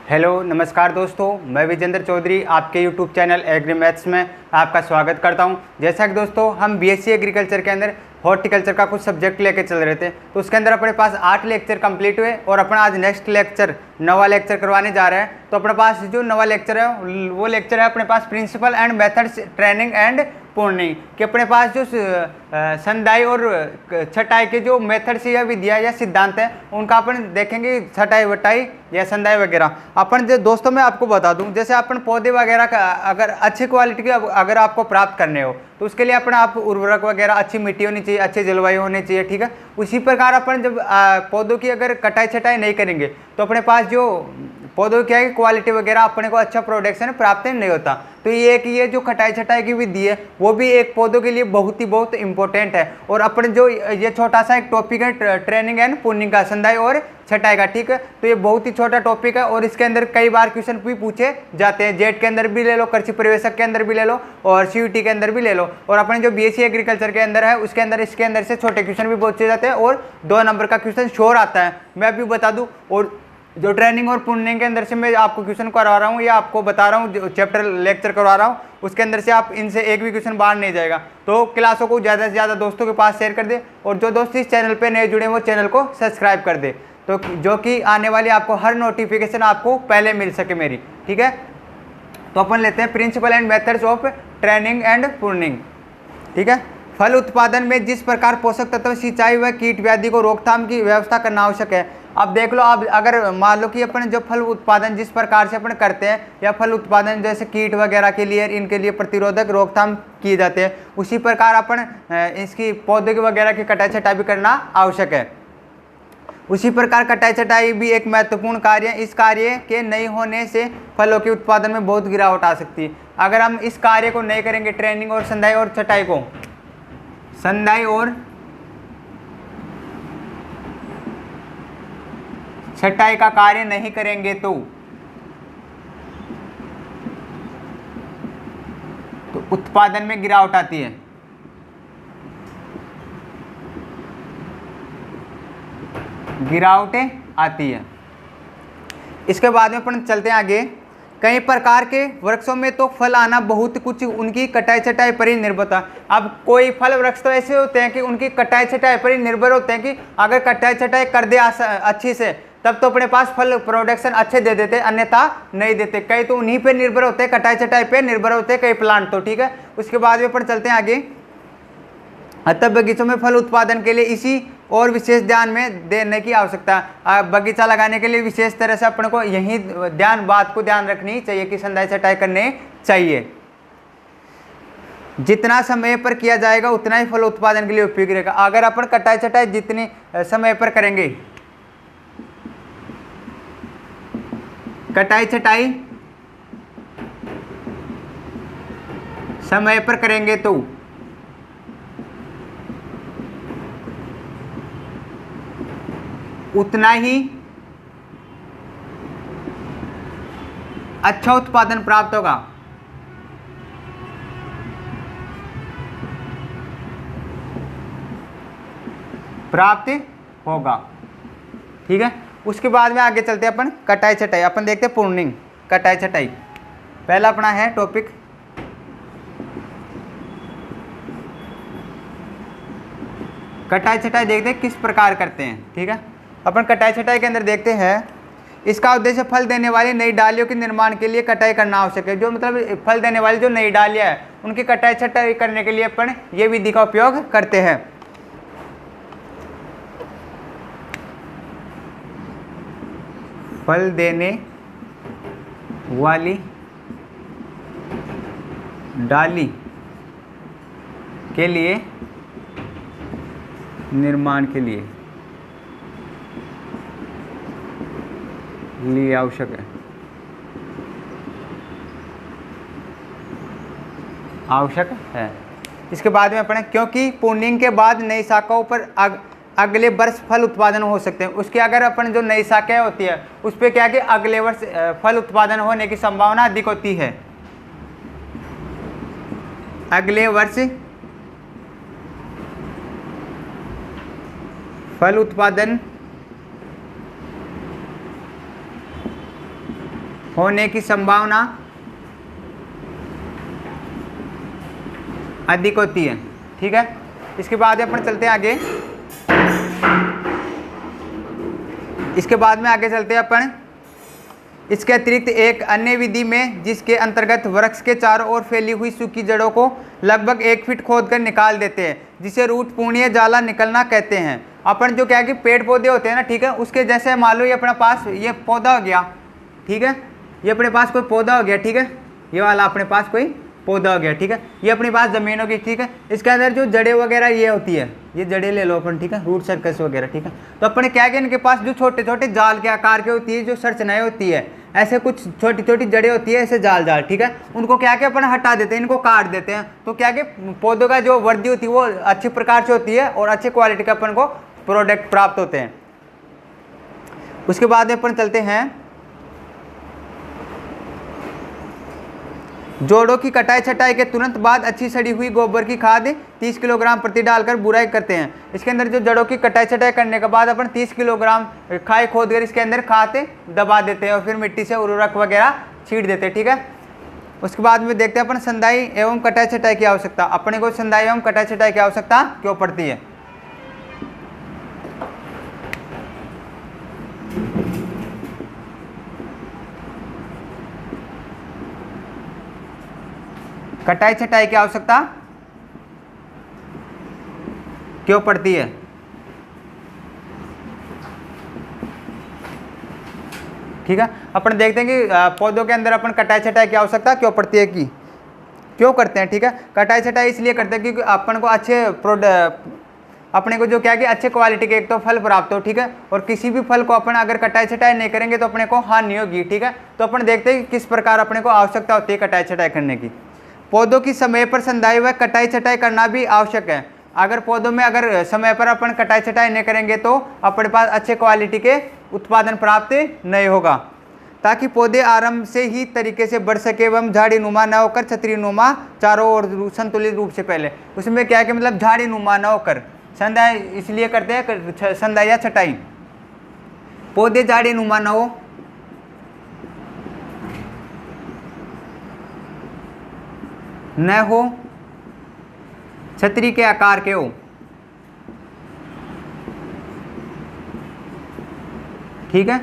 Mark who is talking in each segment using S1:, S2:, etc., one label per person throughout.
S1: Hello नमस्कार दोस्तों, मैं विजेंद्र चौधरी आपके यूट्यूब चैनल एग्री मैथ्स में आपका स्वागत करता हूं। जैसा कि दोस्तों हम बीएससी एग्रीकल्चर के अंदर हॉर्टिकल्चर का कुछ सब्जेक्ट लेके चल रहे थे, तो उसके अंदर अपने पास 8 लेक्चर कंप्लीट हुए और अपना आज नेक्स्ट लेक्चर नवा लेक्चर करवाने जा रहे हैं। तो अपने पास जो नवा लेक्चर है वो लेक्चर है अपने पास principle and methods training and pruning कि अपने पास जो संदाई और छटाई के जो मेथड्स या विधिया या सिद्धांत है उनका अपन देखेंगे, छटाई वटाई या संदाई वगैरह। अपन जो दोस्तों मैं आपको बता दूं, जैसे अपन पौधे वगैरह का अगर अच्छी क्वालिटी के अगर आपको प्राप्त करने हो तो उसके लिए अपना आप उर्वरक वगैरह अच्छी मिट्टी होनी चाहिए, अच्छी जलवायु होनी चाहिए, ठीक है। उसी प्रकार अपन जब पौधों की अगर कटाई छटाई नहीं करेंगे तो अपने पास जो पौधों की क्वालिटी वगैरह अपने को अच्छा प्रोडक्शन प्राप्त नहीं होता। तो ये जो कटाई छटाई की विधि है वो भी एक पौधों के लिए बहुत इंपॉर्टेंट है। और अपन जो ये छोटा सा एक टॉपिक है ट्रेनिंग एंड पूर्णिंग का, संदाई और छटाई का, ठीक है। तो ये बहुत ही छोटा टॉपिक है और इसके अंदर कई बार क्वेश्चन भी पूछे जाते हैं। जेट के अंदर भी ले लो, कृषि परिवेशक के अंदर भी ले लो और सीयूटी के अंदर भी ले लो। और अपने जो बीएससी एग्रीकल्चर के अंदर है उसके अंदर इसके अंदर से छोटे क्वेश्चन भी पूछे जाते हैं और 2 नंबर का क्वेश्चन श्योर आता है, मैं अभी बता दूं। और जो ट्रेनिंग और पूर्णिंग के अंदर से मैं आपको क्वेश्चन करवा रहा हूँ या आपको बता रहा हूँ, जो चैप्टर लेक्चर करवा रहा हूँ उसके अंदर से आप इनसे एक भी क्वेश्चन बाहर नहीं जाएगा। तो क्लासों को ज़्यादा से ज़्यादा दोस्तों के पास शेयर कर दे और जो दोस्त इस चैनल पे नए जुड़े वो चैनल को सब्सक्राइब कर दे, तो जो कि आने वाली आपको हर नोटिफिकेशन आपको पहले मिल सके मेरी, ठीक है। तो अपन लेते हैं principle and methods of training and pruning, ठीक है। फल उत्पादन में जिस प्रकार पोषक तत्व, सिंचाई व कीट व्याधि को रोकथाम की व्यवस्था करना आवश्यक है। अब देख लो, अब अगर मान लो कि अपन जो फल उत्पादन जिस प्रकार से अपन करते हैं या फल उत्पादन जैसे कीट वगैरह के लिए इनके लिए प्रतिरोधक रोकथाम किए जाते हैं, उसी प्रकार अपन इसकी पौधे की वगैरह की कटाई छटाई भी करना आवश्यक है। उसी प्रकार कटाई छटाई भी एक महत्वपूर्ण कार्य है। इस कार्य के नहीं होने से फलों के उत्पादन में बहुत गिरावट आ सकती है। अगर हम इस कार्य को नहीं करेंगे, ट्रेनिंग और संदाई और छटाई को, संदाई और छटाई का कार्य नहीं करेंगे तो उत्पादन में गिरावट आती है। गिरावटें आती है। इसके बाद में अपन चलते हैं आगे। कई प्रकार के वृक्षों में तो फल आना बहुत कुछ उनकी कटाई छटाई पर ही निर्भर होता है। अब कोई फल वृक्ष तो ऐसे होते हैं कि उनकी कटाई छटाई पर ही निर्भर होते हैं कि अगर कटाई छटाई कर दे अच्छी से तब तो अपने पास फल प्रोडक्शन अच्छे दे देते, अन्यथा नहीं देते। कई तो उन्हीं पे निर्भर होते हैं, कटाई छटाई पे निर्भर होते हैं कई प्लांट तो, ठीक है। उसके बाद में अपन चलते हैं आगे। अतः बगीचों में फल उत्पादन के लिए इसी और विशेष ध्यान में देने की आवश्यकता। बगीचा लगाने के लिए विशेष तरह से अपने को यही बात को ध्यान रखनी चाहिए कि संदाई छटाई करने चाहिए। जितना समय पर किया जाएगा उतना ही फल उत्पादन के लिए उपयोगी रहेगा। अगर अपन कटाई छटाई जितनी समय पर करेंगे, कटाई छटाई समय पर करेंगे तो उतना ही अच्छा उत्पादन प्राप्त होगा। ठीक है। उसके बाद में आगे चलते हैं अपन कटाई छटाई। अपन देखते हैं पूर्णिंग, कटाई छटाई। पहला अपना है टॉपिक कटाई छटाई। देखते हैं किस प्रकार करते हैं, ठीक है। अपन कटाई छटाई के अंदर देखते हैं, इसका उद्देश्य फल देने वाली नई डालियों के निर्माण के लिए कटाई करना आवश्यक है। जो मतलब फल देने वाली जो नई डालियां है उनकी कटाई छटाई करने के लिए अपन ये विधि का उपयोग करते हैं। फल देने वाली डाली के लिए निर्माण के लिए आवश्यक है। आवश्यक है। इसके बाद में अपने क्योंकि पूर्णिंग के बाद नई शाखाओं पर अगले वर्ष फल उत्पादन हो सकते हैं। उसके अगर अपन जो नई शाखाएं होती है उस पर क्या है कि अगले वर्ष फल उत्पादन होने की संभावना अधिक होती है। अगले वर्ष फल उत्पादन होने की संभावना अधिक होती है। ठीक है, इसके बाद अपन चलते हैं आगे। इसके बाद में आगे चलते हैं अपन। इसके अतिरिक्त एक अन्य विधि में, जिसके अंतर्गत वृक्ष के चारों ओर फैली हुई सूखी जड़ों को लगभग 1 फीट खोदकर निकाल देते हैं, जिसे रूट पूर्णीय जाला निकलना कहते हैं। अपन जो क्या है कि पेड़ पौधे होते हैं ना, ठीक है, उसके जैसे मान लो ये अपने पास ये पौधा हो गया, ठीक है, ये अपने पास कोई पौधा हो गया, ठीक है, ये वाला अपने पास कोई पौधा हो गया, ठीक है, ये अपने पास जमीन होगी, ठीक है, इसके अंदर जो जड़ें वगैरह ये होती है, ये जड़ें ले लो अपन, ठीक है, रूट सर्कस वगैरह, ठीक है। तो अपन क्या है कि इनके पास जो छोटे छोटे जाल के आकार के होती है, जो संरचनाएं होती है, ऐसे कुछ छोटी छोटी जड़ें होती है, ऐसे जाल जाल, ठीक है, उनको क्या कि अपन हटा देते हैं, इनको काट देते हैं। तो क्या कि पौधों का जो वृद्धि होती है वो अच्छे प्रकार से होती है और अच्छे क्वालिटी का अपन को प्रोडक्ट प्राप्त होते हैं। उसके बाद में अपन चलते हैं, जोड़ों की कटाई छटाई के तुरंत बाद अच्छी सड़ी हुई गोबर की खाद 30 किलोग्राम प्रति डालकर बुराई करते हैं। इसके अंदर जो जड़ों की कटाई छटाई करने के बाद अपन 30 किलोग्राम खाई खोदकर इसके अंदर खाद दबा देते हैं और फिर मिट्टी से उर्वरक वगैरह छीट देते हैं। ठीक है, उसके बाद में देखते हैं अपन संदाई एवं कटाई छटाई की आवश्यकता। अपने को संदाई एवं कटाई छटाई की आवश्यकता क्यों पड़ती है? कटाई छटाई की आवश्यकता क्यों पड़ती है? ठीक है, अपन देखते हैं कि पौधों के अंदर अपन कटाई छटाई की आवश्यकता क्यों पड़ती है, कि क्यों करते हैं। ठीक है, कटाई छटाई इसलिए करते हैं क्योंकि अपन को अच्छे अपने को जो क्या कि अच्छे क्वालिटी के एक तो फल प्राप्त हो। ठीक है, और किसी भी फल को अपन अगर कटाई छटाई नहीं करेंगे तो अपने को हानि होगी। ठीक है, तो अपन देखते हैं कि किस प्रकार अपने को आवश्यकता होती है कटाई छटाई करने की। पौधों की समय पर संदाई व कटाई छटाई करना भी आवश्यक है। अगर पौधों में अगर समय पर अपन कटाई छटाई नहीं करेंगे तो अपने पास अच्छे क्वालिटी के उत्पादन प्राप्त नहीं होगा, ताकि पौधे आरंभ से ही तरीके से बढ़ सके एवं झाड़ी नुमा न होकर छतरी नुमा चारों ओर संतुलित रूप से। पहले उसमें क्या है कि मतलब झाड़ी नुमा न होकर, संदाई इसलिए करते हैं संदाई या छटाई, पौधे झाड़ी नुमा न हो, न हो, छतरी के आकार के हो। ठीक है,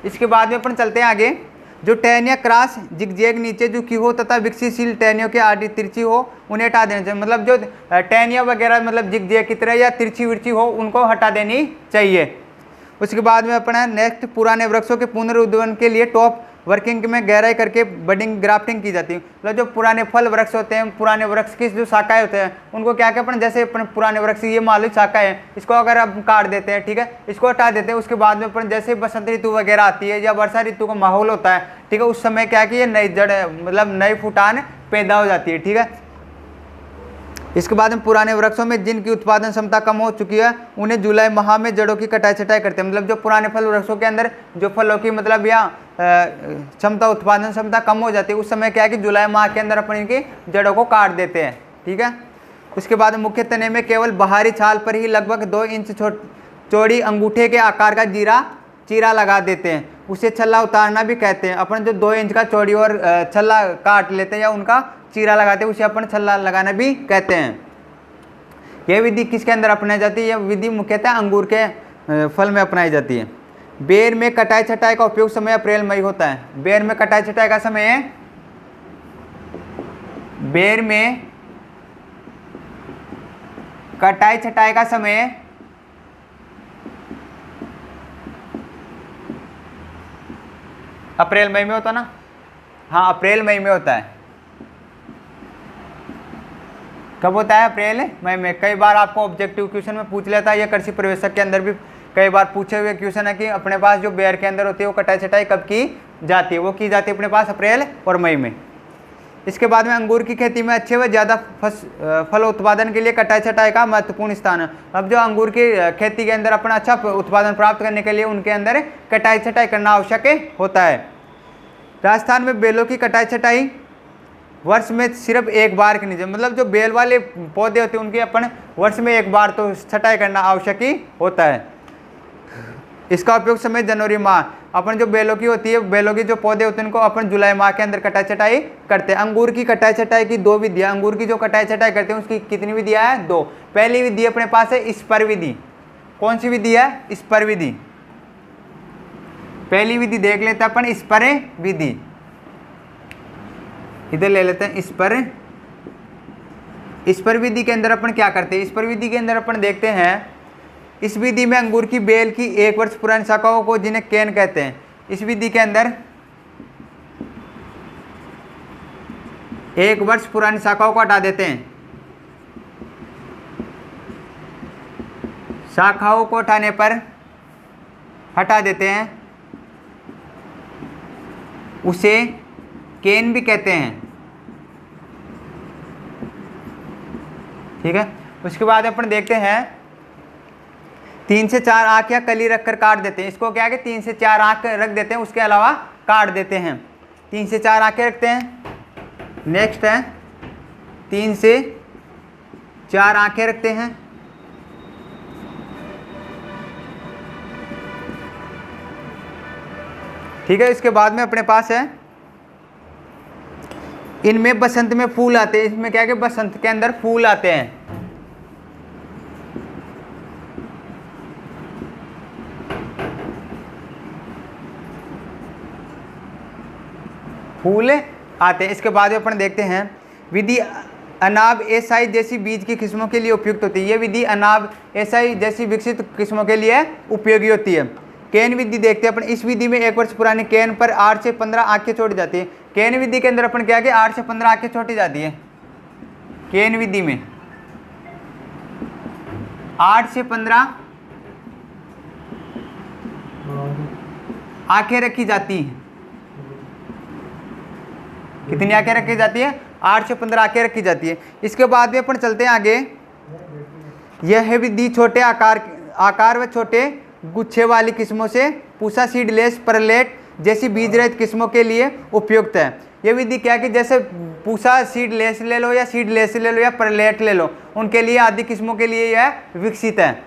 S1: इसके बाद में अपन चलते हैं आगे। जो टहनियाँ क्रॉस जिगजैग नीचे झुकी हो तथा विकसितशील टहनियों के आड़ी तिरछी हो, उन्हें हटा देना चाहिए। मतलब जो टहनियाँ वगैरह मतलब जिगजैग की तरह या तिरछी विरछी हो, उनको हटा देनी चाहिए। उसके बाद में अपना नेक्स्ट, पुराने वृक्षों के पुनरुद्धारण के लिए टॉप वर्किंग में गहराई करके बडिंग ग्राफ्टिंग की जाती है। मतलब जो पुराने फल वृक्ष होते हैं, पुराने वृक्ष की जो शाखाएं होते हैं, उनको क्या क्या अपन जैसे अपन पुराने वृक्ष ये मान लो शाखाएं हैं, इसको अगर हम काट देते हैं, ठीक है, इसको हटा देते हैं, उसके बाद में अपन जैसे बसंत ऋतु वगैरह आती है या वर्षा ऋतु का माहौल होता है, ठीक है, उस समय क्या कि ये नई जड़ मतलब नई फुटान पैदा हो जाती है। ठीक है, इसके बाद में पुराने वृक्षों में जिनकी उत्पादन क्षमता कम हो चुकी है, उन्हें जुलाई माह में जड़ों की कटाई छटाई करते हैं। मतलब जो पुराने फल वृक्षों के अंदर जो फलों की मतलब या क्षमता उत्पादन क्षमता कम हो जाती है, उस समय क्या है कि जुलाई माह के अंदर अपन इनकी जड़ों को काट देते हैं। ठीक है, उसके बाद मुख्य तने में केवल बाहरी छाल पर ही लगभग 2 इंच चौड़ी अंगूठे के आकार का चीरा लगा देते हैं। उसे छल्ला उतारना भी कहते हैं। अपन जो 2 इंच का चौड़ी और छल्ला काट लेते हैं या उनका चीरा लगाते हैं, उसे अपन छल्ला लगाना भी कहते हैं। यह विधि किसके अंदर अपनाई जाती है? यह विधि मुख्यतः अंगूर के फल में अपनाई जाती है। बेर में कटाई छटाई का उपयोग समय अप्रैल मई होता है। बेर में कटाई छटाई का समय है, बेर में कटाई छटाई का समय अप्रैल मई में होता ना? हाँ, अप्रैल मई में होता है। कब होता है? अप्रैल मई में। कई बार आपको ऑब्जेक्टिव क्वेश्चन में पूछ लेता है, ये कृषि प्रवेशक के अंदर भी कई बार पूछे हुए क्वेश्चन है कि अपने पास जो बेर के अंदर होती है वो कटाई छटाई कब की जाती है? वो की जाती है अपने पास अप्रैल और मई में। इसके बाद में अंगूर की खेती में अच्छे व ज़्यादा फल उत्पादन के लिए कटाई छटाई का महत्वपूर्ण स्थान है। अब जो अंगूर की खेती के अंदर अपना अच्छा उत्पादन प्राप्त करने के लिए उनके अंदर कटाई छटाई करना आवश्यक होता है। राजस्थान में बेलों की कटाई छटाई वर्ष में सिर्फ एक बार करनी चाहिए। मतलब जो बेल वाले पौधे होते हैं उनके अपन वर्ष में एक बार तो छटाई करना आवश्यक ही होता है। इसका उपयोग समय जनवरी माह, अपन जो बेलों की होती है, बेलों के जो पौधे होते हैं उनको अपन जुलाई माह के अंदर कटाई छटाई करते हैं। अंगूर की कटाई छटाई की 2 विधियां, अंगूर की जो कटाई छटाई करते हैं उसकी कितनी विधियां हैं? 2। पहली विधि अपने पास है स्पर विधि। कौन सी विधि है? स्पर विधि। पहली विधि देख लेते हैं अपन, स्पर विधि। इधर ले लेते हैं स्पर। स्पर विधि के अंदर अपन क्या करते हैं? स्पर विधि के अंदर अपन देखते हैं, इस विधि में अंगूर की बेल की 1 वर्ष पुरानी शाखाओं को, जिन्हें केन कहते हैं, इस विधि के अंदर 1 वर्ष पुरानी शाखाओं को हटा देते हैं। शाखाओं को हटाने पर हटा देते हैं, उसे केन भी कहते हैं। ठीक है। उसके बाद अपन देखते हैं 3 से 4 आंख या कली रखकर काट देते हैं। इसको क्या है कि 3 से 4 आंख रख देते हैं, उसके अलावा काट देते हैं। 3 से 4 आंखें रखते हैं। नेक्स्ट है 3 से 4 आंखें रखते हैं। ठीक है। इसके बाद में अपने पास है, इनमें बसंत में फूल आते हैं। इसमें क्या है कि बसंत के अंदर फूल आते हैं। फूल आते हैं। इसके बाद में अपन देखते हैं विधि अनाब एसाई जैसी बीज की किस्मों के लिए उपयुक्त होती है। यह विधि अनाब एसाई जैसी विकसित किस्मों के लिए उपयोगी होती है। केन विधि देखते हैं अपन। इस विधि में 1 वर्ष पुरानी केन पर 8 से 15 आंखें छोड़ी जाती है। केन विधि के अंदर अपन क्या कि 8 से 15 आंखें छोड़ी जाती है। केन विधि में 8 से 15 आंखें रखी जाती हैं। कितनी आंखें रखी जाती है? 8 से 15 आंखें रखी जाती है। इसके बाद में अपन चलते हैं आगे। यह विधि छोटे आकार व छोटे गुच्छे वाली किस्मों से पूसा सीडलेस परलेट जैसी बीज रहित किस्मों के लिए उपयुक्त है। यह विधि क्या है कि जैसे पूसा सीडलेस ले लो या सीडलेस ले लो या परलेट ले लो, उनके लिए आदि किस्मों के लिए यह विकसित है।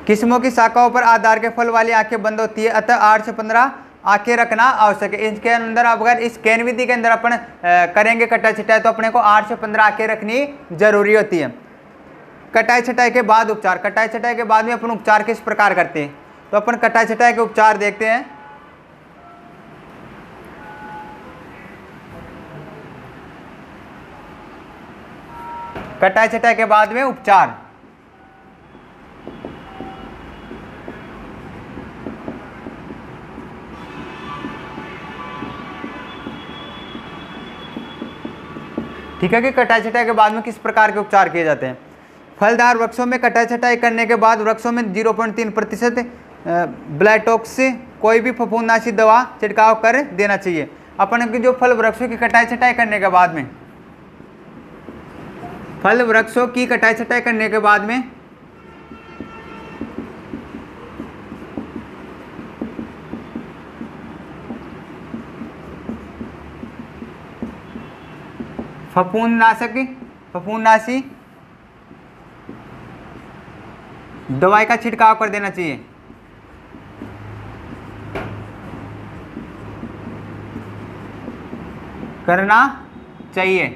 S1: किस्मों की शाखाओं पर आधार के फल वाली आंखें बंद होती है, अतः 8 से 15 आंखें रखना आवश्यक है। इसके अंदर अगर इस केन विधि के अंदर अपन करेंगे कटाई छटाई तो अपने को 8 से 15 आंखें रखनी जरूरी होती है। कटाई छटाई के बाद उपचार। कटाई छटाई के बाद में अपन उपचार किस प्रकार करते हैं? तो अपन कटाई छटाई के उपचार देखते हैं। कटाई छटाई के बाद में उपचार। ठीक है कि कटाई छटाई के बाद में किस प्रकार के उपचार किए जाते हैं। फलदार वृक्षों में कटाई छटाई करने के बाद वृक्षों में 0.3% ब्लाइटॉक्स कोई भी फफूंदनाशी दवा छिड़काव कर देना चाहिए। अपन की जो फल वृक्षों की कटाई छटाई करने के बाद में, फल वृक्षों की कटाई छटाई करने के बाद में फफूंदनाशी दवाई का छिड़काव कर देना चाहिए। करना चाहिए।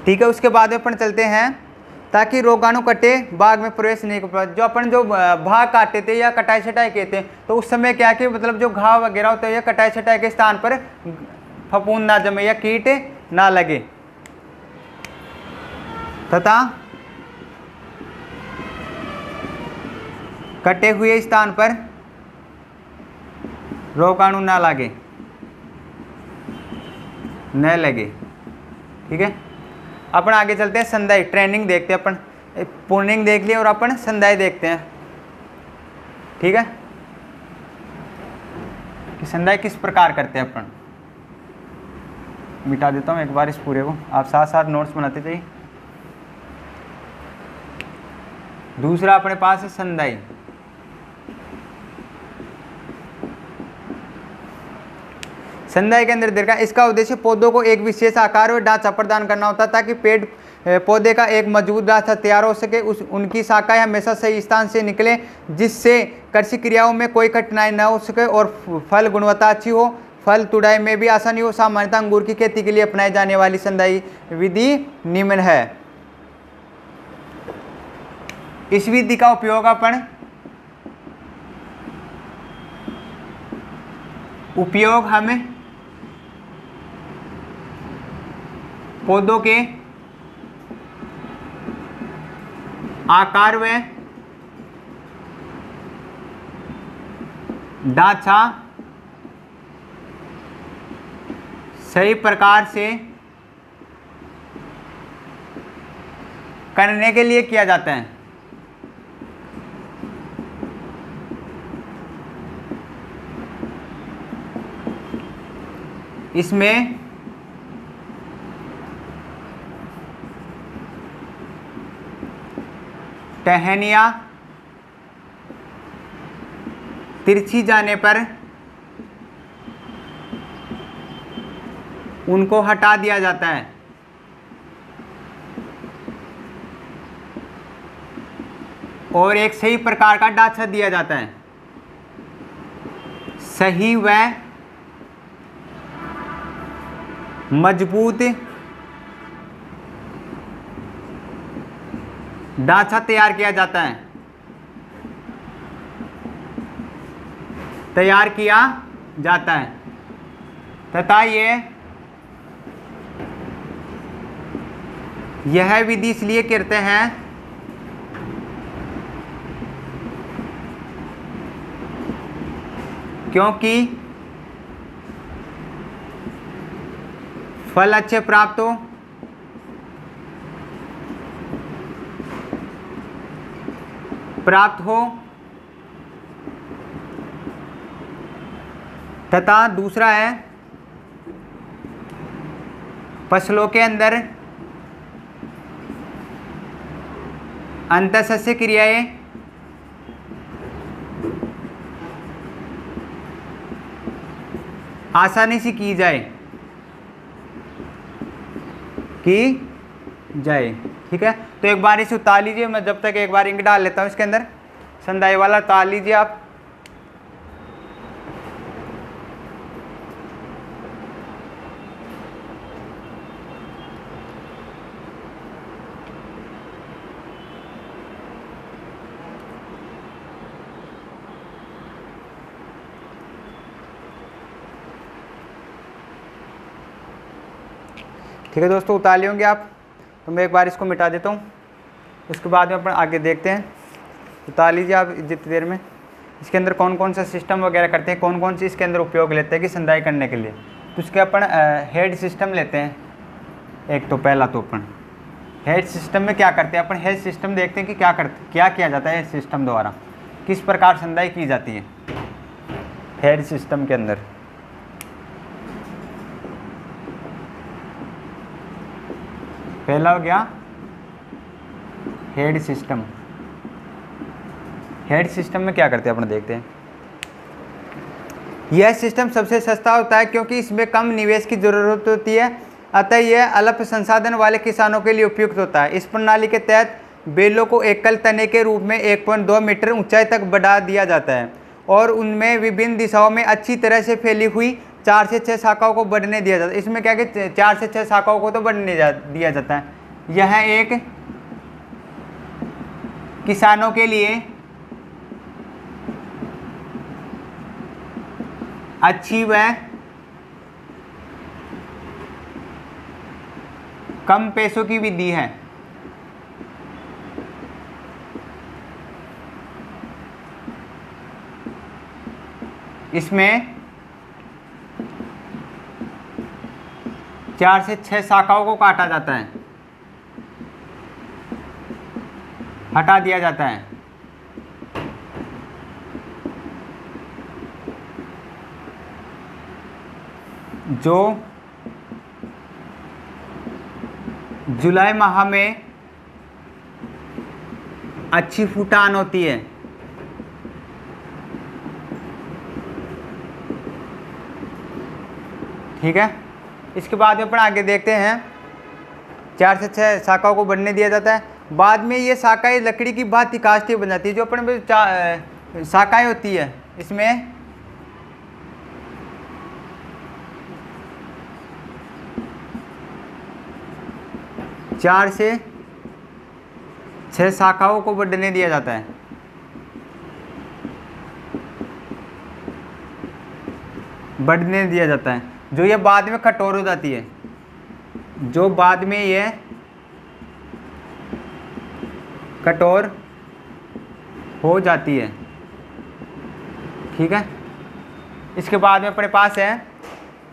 S1: ठीक है। उसके बाद में अपन चलते हैं ताकि रोगाणु कटे बाग में प्रवेश नहीं कर पाए। जो अपन जो भाग काटे थे या कटाई छटाई कहते हैं तो उस समय क्या कि मतलब जो घाव वगैरह होते हैं या कटाई छटाई के स्थान पर फफूंद ना जमे या कीट ना लगे तथा कटे हुए स्थान पर रोगाणु ना लगे न लगे। ठीक है। अपन आगे चलते हैं। संदाई ट्रेनिंग देखते हैं। अपन पूर्णिंग देख लिया और अपन संदाई देखते हैं। ठीक है कि संदाई किस प्रकार करते हैं। अपन मिटा देता हूँ एक बार इस पूरे को, आप साथ साथ नोट्स बनाते जाइए। दूसरा अपने पास है संदाई। संदाई के अंदर देखा, इसका उद्देश्य पौधों को एक विशेष आकार व ढांचा प्रदान करना होता है ताकि पेड़ पौधे का एक मजबूत रास्ता तैयार हो सके, उनकी शाखाएं हमेशा सही स्थान से निकले जिससे कृषि क्रियाओं में कोई कठिनाई न हो सके और फल गुणवत्ता अच्छी हो, फल तुड़ाई में भी आसानी हो। सामान्यतः अंगूर की खेती के लिए अपनाई जाने वाली संदाई विधि निम्न है। इस विधि का उपयोग हम पौधों के आकार व ढांचा सही प्रकार से करने के लिए किया जाता है। इसमें टहनियाँ तिरछी जाने पर उनको हटा दिया जाता है और एक सही प्रकार का ढांचा दिया जाता है। सही व मजबूत ढांचा तैयार किया जाता है, तथा यह विधि इसलिए करते हैं क्योंकि फल अच्छे प्राप्त हो तथा दूसरा है फसलों के अंदर अंतःसस्य क्रियाएं आसानी से की जाए। ठीक है, तो एक बार इसे उतार लीजिए। मैं जब तक एक बार इंक डाल लेता हूँ इसके अंदर। संदाई वाला उतार लीजिए आप। ठीक है दोस्तों, उतार लिए होंगे आप, तो मैं एक बार इसको मिटा देता हूँ। उसके बाद में अपन आगे देखते हैं। उतार लीजिए आप जितनी देर में। इसके अंदर कौन कौन सा सिस्टम वगैरह करते हैं, कौन कौन सी इसके अंदर उपयोग लेते हैं कि संदाई करने के लिए। तो इसके अपन हेड सिस्टम लेते हैं एक। तो पहला तो अपन हेड सिस्टम में क्या करते हैं, अपन हेड सिस्टम देखते हैं कि क्या किया जाता है हेड सिस्टम द्वारा, किस प्रकार संदाई की जाती है हेड सिस्टम के अंदर। पहला हो गया हेड सिस्टम। हेड सिस्टम में क्या करते हैं अपन देखते हैं। यह सिस्टम सबसे सस्ता होता है क्योंकि इसमें कम निवेश की जरूरत होती है, अतः यह अल्प संसाधन वाले किसानों के लिए उपयुक्त होता है। इस प्रणाली के तहत बेलों को एकल तने के रूप में 1.2 मीटर ऊंचाई तक बढ़ा दिया जाता है और उनमें विभिन्न दिशाओं में अच्छी तरह से फैली हुई 4 से 6 शाखाओं को बढ़ने दिया जाता है। इसमें क्या कि 4 से 6 शाखाओं को तो बढ़ने दिया जाता है। यह एक किसानों के लिए अच्छी व कम पैसों की विधि है। इसमें 4 से 6 शाखाओं को काटा जाता है, हटा दिया जाता है। जो जुलाई माह में अच्छी फूटान होती है, ठीक है। इसके बाद में अपन आगे देखते हैं 4 से 6 शाखाओं को बढ़ने दिया जाता है। बाद में ये शाखाएं लकड़ी की भांति काष्ठीय बन जाती है। जो अपने में शाखाएं होती है इसमें 4 से 6 शाखाओं को बढ़ने दिया जाता है। बढ़ने दिया जाता है, जो ये बाद में कठोर हो जाती है, जो बाद में ये कठोर हो जाती है। ठीक है, इसके बाद में अपने पास है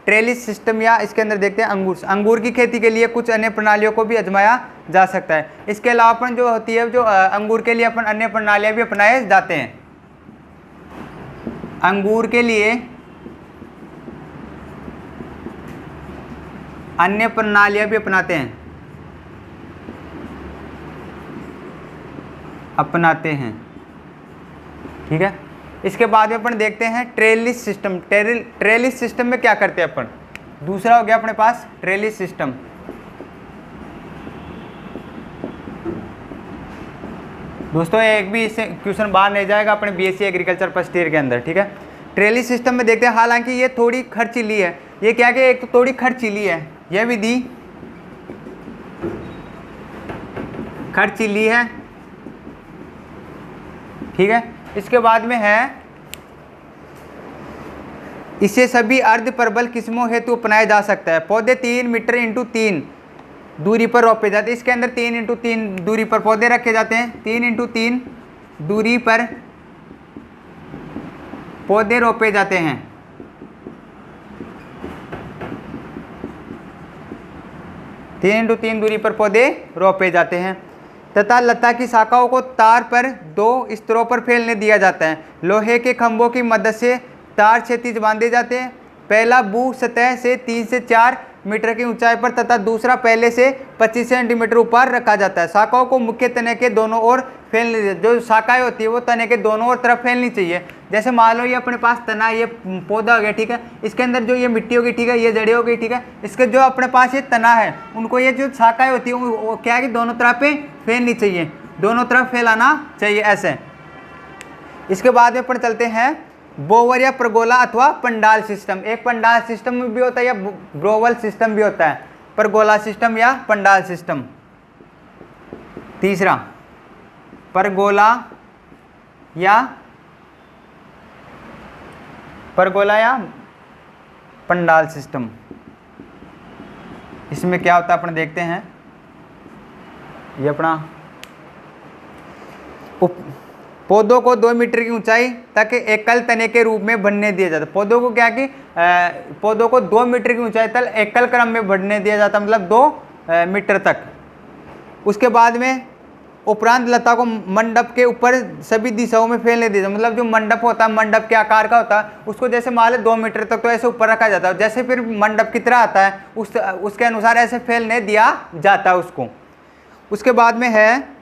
S1: ट्रेलिस सिस्टम, या इसके अंदर देखते हैं अंगूर। अंगूर की खेती के लिए कुछ अन्य प्रणालियों को भी आजमाया जा सकता है। इसके अलावा अपन जो होती है, जो अंगूर के लिए अपन अन्य प्रणालियां भी अपनाए जाते हैं। अंगूर के लिए अन्य प्रणालियां भी अपनाते हैं। ठीक है, इसके बाद में अपन देखते हैं ट्रेलिस सिस्टम। ट्रेलिस सिस्टम में क्या करते हैं अपन? दूसरा हो गया अपने पास ट्रेलिस सिस्टम। दोस्तों एक भी इससे क्वेश्चन बाहर नहीं जाएगा अपने बीएससी एग्रीकल्चर फर्स्ट ईयर के अंदर। ठीक है, ट्रेलिस सिस्टम में देखते हैं, हालांकि ये थोड़ी खर्चीली है। ये क्या कि एक तो थोड़ी खर्चीली है, यह विधि खर्चीली है। ठीक है, इसके बाद में है, इसे सभी अर्ध परबल किस्मों हेतु अपनाया जा सकता है। पौधे 3 मीटर × 3 दूरी पर रोपे जाते हैं। इसके अंदर 3 × 3 दूरी पर पौधे रखे जाते हैं। 3 × 3 दूरी पर पौधे रोपे जाते हैं। तीन इंटू 3 दूरी पर पौधे रोपे जाते हैं तथा लता की शाखाओं को तार पर 2 स्तरों पर फैलने दिया जाता है। लोहे के खंभों की मदद से तार क्षैतिज बांधे जाते हैं। पहला भू सतह से 3 से 4 मीटर की ऊंचाई पर तथा दूसरा पहले से 25 सेंटीमीटर ऊपर रखा जाता है। शाखाओं को मुख्य तने के दोनों ओर फैलने, जो शाखाएं होती है वो तने के दोनों ओर तरफ फैलनी चाहिए। जैसे मान लो ये अपने पास तना, ये पौधा हो गया, ठीक है, इसके अंदर जो ये मिट्टी होगी, ठीक है, ये जड़ें हो गई, ठीक है, इसके जो अपने पास ये तना है, उनको ये जो शाखाएं होती है वो क्या है कि दोनों तरफ पे फैलनी चाहिए, दोनों तरफ फैलाना चाहिए ऐसे। इसके बाद में अपन चलते हैं बोवर या परगोला अथवा पंडाल सिस्टम। एक पंडाल सिस्टम भी होता है या ब्रोवल सिस्टम भी होता है, परगोला सिस्टम या पंडाल सिस्टम। तीसरा परगोला या पंडाल सिस्टम। इसमें क्या होता है अपन देखते हैं। ये अपना पौधों को 2 मीटर की ऊंचाई तक एकल तने के रूप में बढ़ने दिया जाता है। पौधों को क्या कि पौधों को 2 मीटर की ऊंचाई तक एकल क्रम में बढ़ने दिया जाता है, मतलब 2 मीटर तक। उसके बाद में उपरांत लता को मंडप के ऊपर सभी दिशाओं में फैलने दिया जाता है। मतलब जो मंडप होता है, मंडप के आकार का होता है, उसको जैसे मान लो 2 मीटर तक तो ऐसे ऊपर रखा जाता है। जैसे फिर मंडप की तरह आता है उसके अनुसार ऐसे फैलने दिया जाता है उसको। उसके बाद में है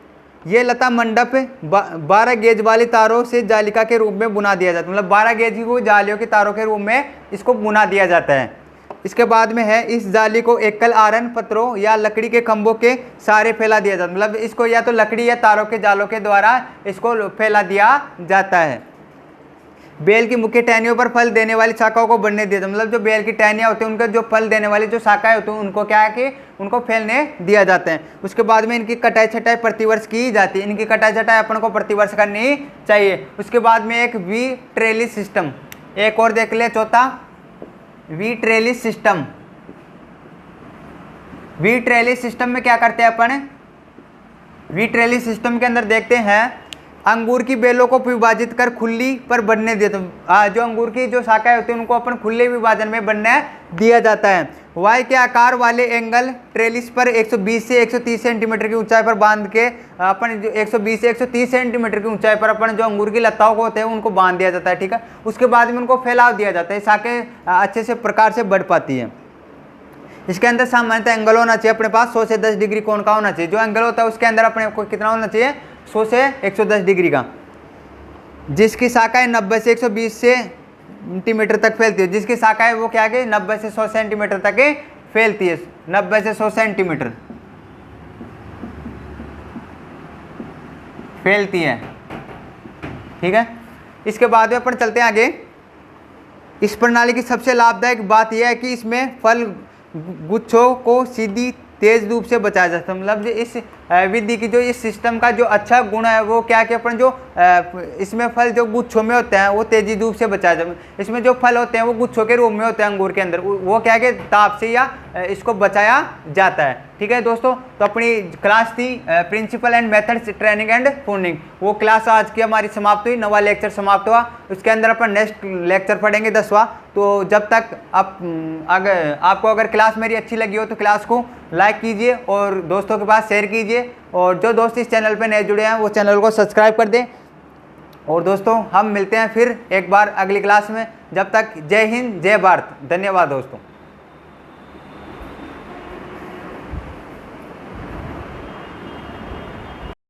S1: ये लता मंडप 12 गेज वाली तारों से जालिका के रूप में बुना दिया जाता है। मतलब 12 गेज की वो जालियों की तारों के रूप में इसको बुना दिया जाता है। इसके बाद में है इस जाली को एकल आयरन पत्रों या लकड़ी के खंभों के सहारे फैला दिया जाता है। मतलब इसको या तो लकड़ी या तारों के जालों के द्वारा इसको फैला दिया जाता है। बेल की मुख्य टहनियों पर फल देने वाली शाखाओं को बढ़ने दिया जाता है। मतलब जो बेल की टहनियाँ होती हैं उनके जो फल देने वाली जो शाखाएं होती हैं उनको क्या है कि उनको फैलने दिया जाता है। उसके बाद में इनकी कटाई छटाई प्रतिवर्ष की जाती है। इनकी कटाई छटाई अपन को प्रतिवर्ष करनी चाहिए। उसके बाद में एक वी ट्रेलिस सिस्टम, एक और देख ले, चौथा V trellis system. V trellis system में क्या करते हैं अपन? वी ट्रेलिस सिस्टम के अंदर देखते हैं अंगूर की बेलों को विभाजित कर खुली पर बढ़ने देते हैं। जो अंगूर की जो शाखाएं होती हैं उनको अपन खुले विभाजन में बढ़ने दिया जाता है। वाई के आकार वाले एंगल ट्रेलिस पर 120 से 130 सेंटीमीटर की ऊंचाई पर बांध के अपन जो 120 से 130 सेंटीमीटर की ऊंचाई पर अपन जो अंगूर की लताओं को होते हैं उनको बांध दिया जाता है। ठीक है, उसके बाद में उनको फैलाव दिया जाता है, शाखें अच्छे से प्रकार से बढ़ पाती है। इसके अंदर सामान्यतः एंगल होना चाहिए अपने पास 100 से 10 डिग्री कोण का होना चाहिए। जो एंगल होता है उसके अंदर अपने को कितना होना चाहिए? 100 से 110 डिग्री का। जिसकी शाखाएं 90 से 120 सेंटीमीटर तक फैलती है। जिसकी शाखाएं वो क्या है 90 से 100 सेंटीमीटर तक फैलती है, 90 से 100 सेंटीमीटर। फैलती हैं। ठीक है, इसके बाद में अपन चलते हैं आगे। इस प्रणाली की सबसे लाभदायक बात यह है कि इसमें फल गुच्छों को सीधी तेज धूप से बचाया जाता है। मतलब इस विधि की जो इस सिस्टम का जो अच्छा गुण है वो क्या कि अपन जो इसमें फल जो गुच्छों में होते हैं वो तेजी धूप से बचाया जाता है। इसमें जो फल होते हैं वो गुच्छों के रूप में होते हैं अंगूर के अंदर, वो क्या कि ताप से या इसको बचाया जाता है। ठीक है दोस्तों, तो अपनी क्लास थी principle and methods training and pruning, वो क्लास आज की हमारी समाप्त हुई, नवा लेक्चर समाप्त हुआ। उसके अंदर अपन नेक्स्ट लेक्चर पढ़ेंगे 10वां। तो जब तक आपको अगर क्लास मेरी अच्छी लगी हो तो क्लास को लाइक कीजिए और दोस्तों के पास शेयर कीजिए, और जो दोस्त इस चैनल पे नए जुड़े हैं वो चैनल को सब्सक्राइब कर दें। और दोस्तों हम मिलते हैं फिर एक बार अगली क्लास में। जब तक जय हिंद जय भारत, धन्यवाद दोस्तों।